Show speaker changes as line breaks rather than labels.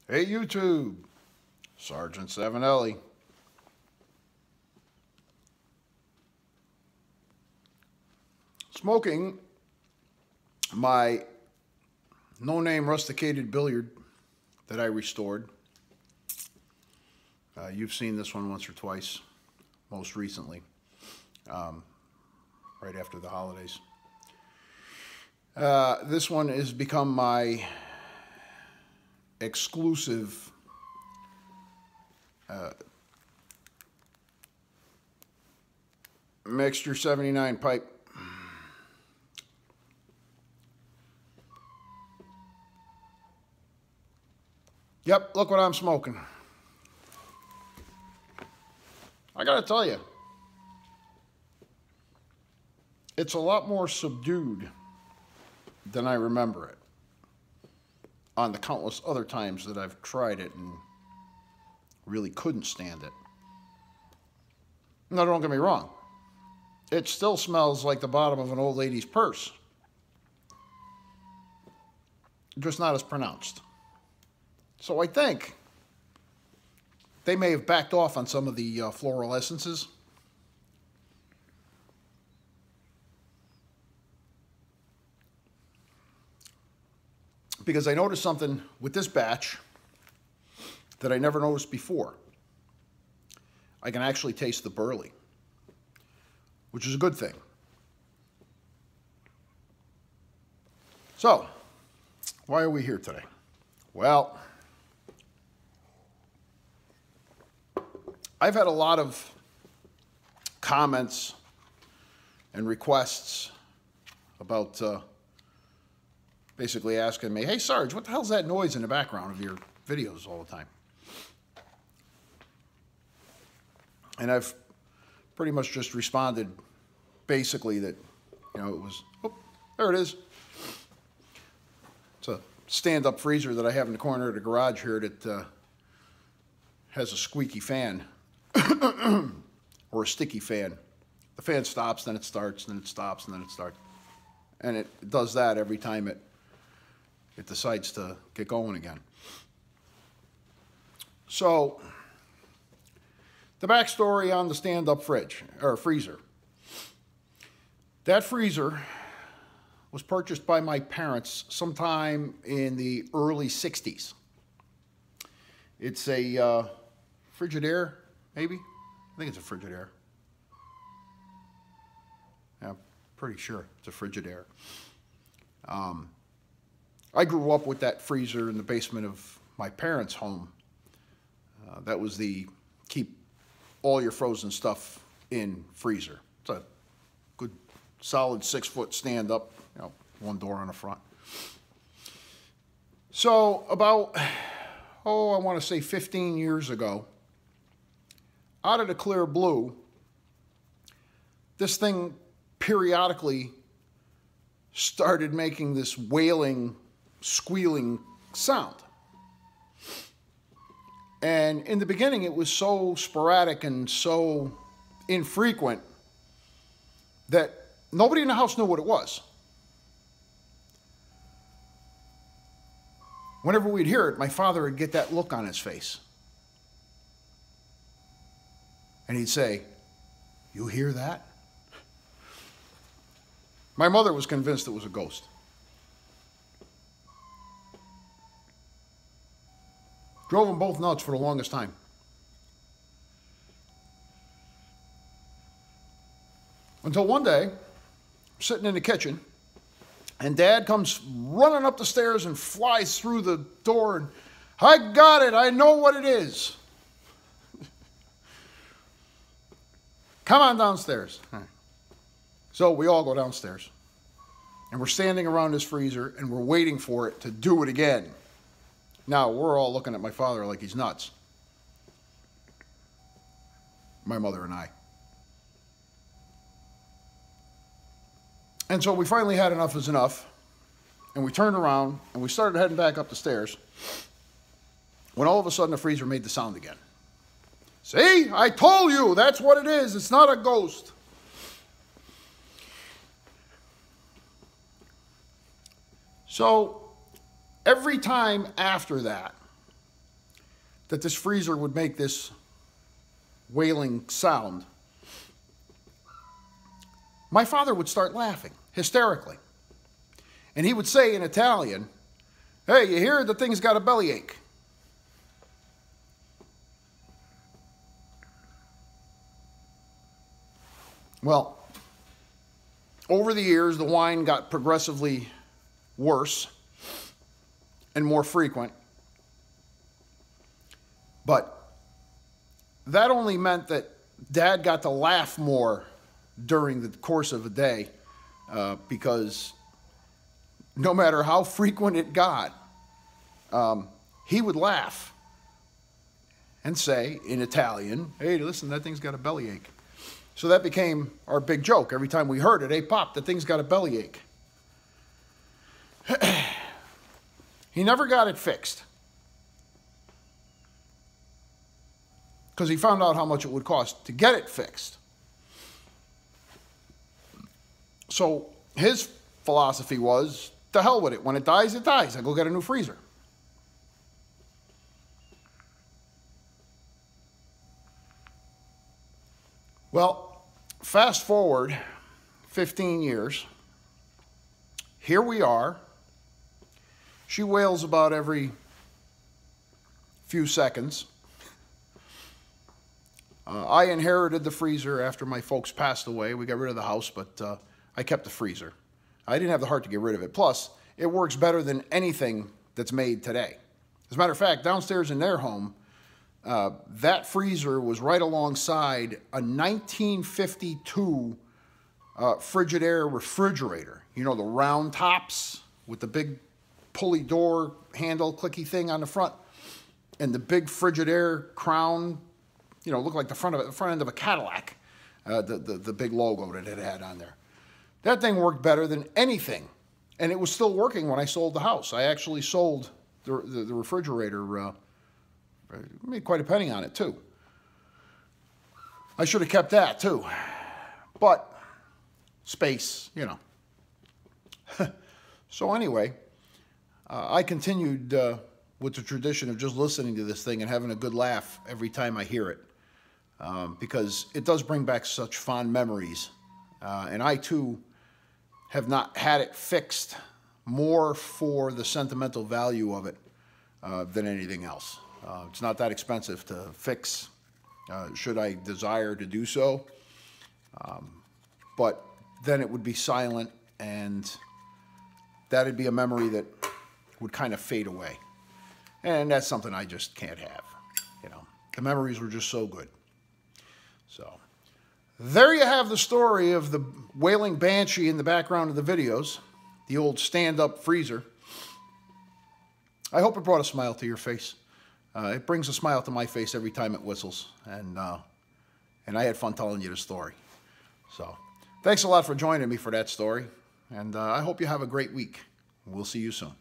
Hey YouTube, Sergeant 7Ellie. Smoking my no-name rusticated billiard that I restored. You've seen this one once or twice, most recently, right after the holidays. This one has become my exclusive Mixture 79 pipe. Yep, look what I'm smoking. I gotta tell you, it's a lot more subdued than I remember it on the countless other times that I've tried it and really couldn't stand it. Now, don't get me wrong. It still smells like the bottom of an old lady's purse. Just not as pronounced. So I think they may have backed off on some of the floral essences. Because I noticed something with this batch that I never noticed before. I can actually taste the burley, which is a good thing. So, why are we here today? Well, I've had a lot of comments and requests about basically asking me, hey Sarge, what the hell's that noise in the background of your videos all the time? And I've pretty much just responded basically that, it was, oh, there it is. It's a stand-up freezer that I have in the corner of the garage here that has a squeaky fan or a sticky fan. The fan stops, then it starts, then it stops, and then it starts. And it does that every time it decides to get going again. So, the backstory on the stand-up freezer. That freezer was purchased by my parents sometime in the early 60s. It's a Frigidaire, maybe? I think it's a Frigidaire. Yeah, I'm pretty sure it's a Frigidaire. I grew up with that freezer in the basement of my parents' home. That was the keep all your frozen stuff in freezer. It's a good, solid 6-foot stand-up, one door on the front. So about, I want to say 15 years ago, out of the clear blue, this thing periodically started making this wailing, squealing sound. And in the beginning, it was so sporadic and so infrequent that nobody in the house knew what it was. Whenever we'd hear it, my father would get that look on his face. And he'd say, "You hear that?" My mother was convinced it was a ghost. Drove them both nuts for the longest time. Until one day, I'm sitting in the kitchen, and Dad comes running up the stairs and flies through the door, and I got it, I know what it is. Come on downstairs. So we all go downstairs, and we're standing around this freezer, and we're waiting for it to do it again. Now, we're all looking at my father like he's nuts. My mother and I. And so we finally had enough is enough, and we turned around, and we started heading back up the stairs, when all of a sudden the freezer made the sound again. See, I told you, that's what it is. It's not a ghost. So every time after that, that this freezer would make this wailing sound, my father would start laughing hysterically. And he would say in Italian, "Hey, you hear? The thing's got a bellyache." Well, over the years, the whine got progressively worse and more frequent. But that only meant that Dad got to laugh more during the course of a day, because no matter how frequent it got, he would laugh and say in Italian, "Hey, listen, that thing's got a bellyache." So that became our big joke. Every time we heard it, "Hey, Pop, that thing's got a bellyache." He never got it fixed, because he found out how much it would cost to get it fixed. So his philosophy was, to hell with it. When it dies, it dies. I go get a new freezer. Well, fast forward 15 years. Here we are. She wails about every few seconds. I inherited the freezer after my folks passed away. We got rid of the house, but I kept the freezer. I didn't have the heart to get rid of it. Plus, it works better than anything that's made today. As a matter of fact, downstairs in their home, that freezer was right alongside a 1952 Frigidaire refrigerator. You know, the round tops with the big pulley door handle clicky thing on the front, and the big Frigidaire crown, you know, looked like the front end of a Cadillac, the big logo that it had on there. That thing worked better than anything, and it was still working when I sold the house. I actually sold the refrigerator, made quite a penny on it too. I should have kept that too, but space, you know. So anyway, I continued with the tradition of just listening to this thing and having a good laugh every time I hear it, because it does bring back such fond memories. And I too have not had it fixed, more for the sentimental value of it than anything else. It's not that expensive to fix, should I desire to do so. But then it would be silent, and that'd be a memory that would kind of fade away. And that's something I just can't have. You know, the memories were just so good. So there you have the story of the wailing banshee in the background of the videos, the old stand-up freezer. I hope it brought a smile to your face. It brings a smile to my face every time it whistles, and I had fun telling you the story. So thanks a lot for joining me for that story, and I hope you have a great week. We'll see you soon.